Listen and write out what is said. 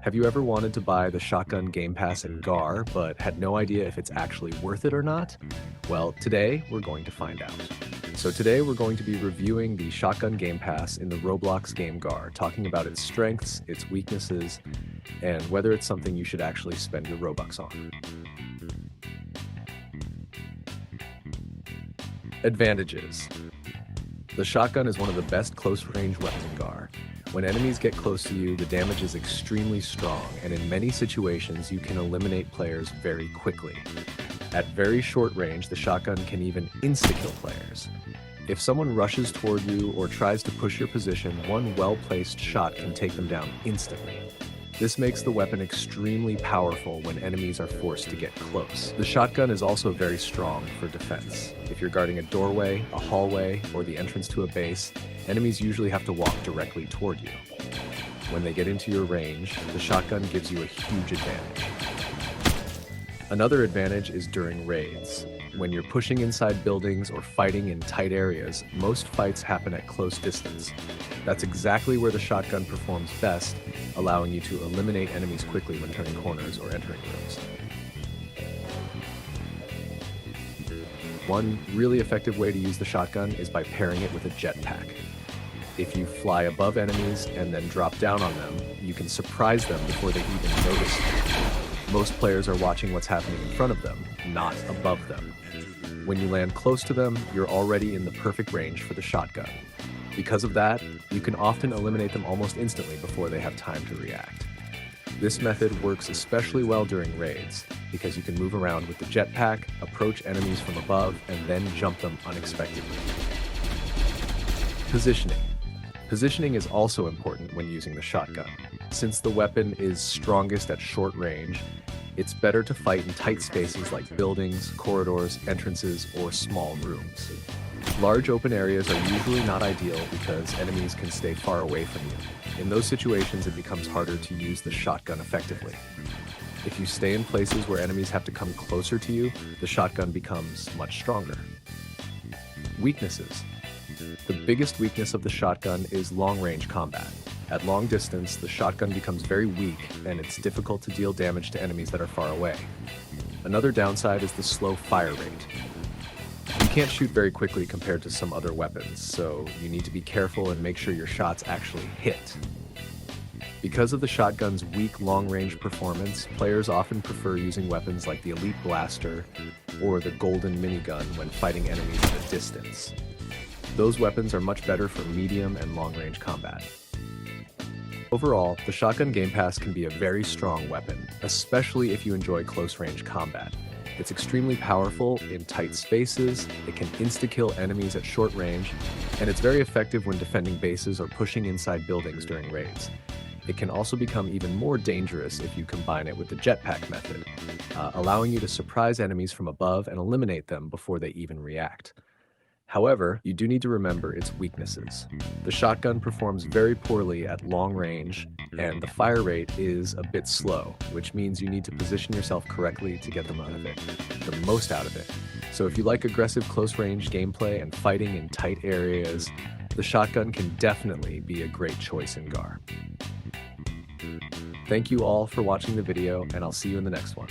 Have you ever wanted to buy the Shotgun Game Pass in GAR, but had no idea if it's actually worth it or not? Well, today we're going to find out. So today we're going to be reviewing the Shotgun Game Pass in the Roblox game GAR, talking about its strengths, its weaknesses, and whether it's something you should actually spend your Robux on. Advantages. The shotgun is one of the best close-range weapons in GAR. When enemies get close to you, the damage is extremely strong, and in many situations, you can eliminate players very quickly. At very short range, the shotgun can even insta-kill players. If someone rushes toward you or tries to push your position, one well-placed shot can take them down instantly. This makes the weapon extremely powerful when enemies are forced to get close. The shotgun is also very strong for defense. If you're guarding a doorway, a hallway, or the entrance to a base, enemies usually have to walk directly toward you. When they get into your range, the shotgun gives you a huge advantage. Another advantage is during raids. When you're pushing inside buildings or fighting in tight areas, most fights happen at close distance. That's exactly where the shotgun performs best, allowing you to eliminate enemies quickly when turning corners or entering rooms. One really effective way to use the shotgun is by pairing it with a jetpack. If you fly above enemies and then drop down on them, you can surprise them before they even notice you. Most players are watching what's happening in front of them, not above them. When you land close to them, you're already in the perfect range for the shotgun. Because of that, you can often eliminate them almost instantly before they have time to react. This method works especially well during raids, because you can move around with the jetpack, approach enemies from above, and then jump them unexpectedly. Positioning. Positioning is also important when using the shotgun. Since the weapon is strongest at short range, it's better to fight in tight spaces like buildings, corridors, entrances, or small rooms. Large open areas are usually not ideal because enemies can stay far away from you. In those situations, it becomes harder to use the shotgun effectively. If you stay in places where enemies have to come closer to you, the shotgun becomes much stronger. Weaknesses. The biggest weakness of the shotgun is long-range combat. At long distance, the shotgun becomes very weak, and it's difficult to deal damage to enemies that are far away. Another downside is the slow fire rate. You can't shoot very quickly compared to some other weapons, so you need to be careful and make sure your shots actually hit. Because of the shotgun's weak long-range performance, players often prefer using weapons like the Elite Blaster or the Golden Minigun when fighting enemies at a distance. Those weapons are much better for medium and long-range combat. Overall, the Shotgun Game Pass can be a very strong weapon, especially if you enjoy close-range combat. It's extremely powerful in tight spaces, it can insta-kill enemies at short range, and it's very effective when defending bases or pushing inside buildings during raids. It can also become even more dangerous if you combine it with the jetpack method, allowing you to surprise enemies from above and eliminate them before they even react. However, you do need to remember its weaknesses. The shotgun performs very poorly at long range, and the fire rate is a bit slow, which means you need to position yourself correctly to get the most out of it. So if you like aggressive close-range gameplay and fighting in tight areas, the shotgun can definitely be a great choice in GAR. Thank you all for watching the video, and I'll see you in the next one.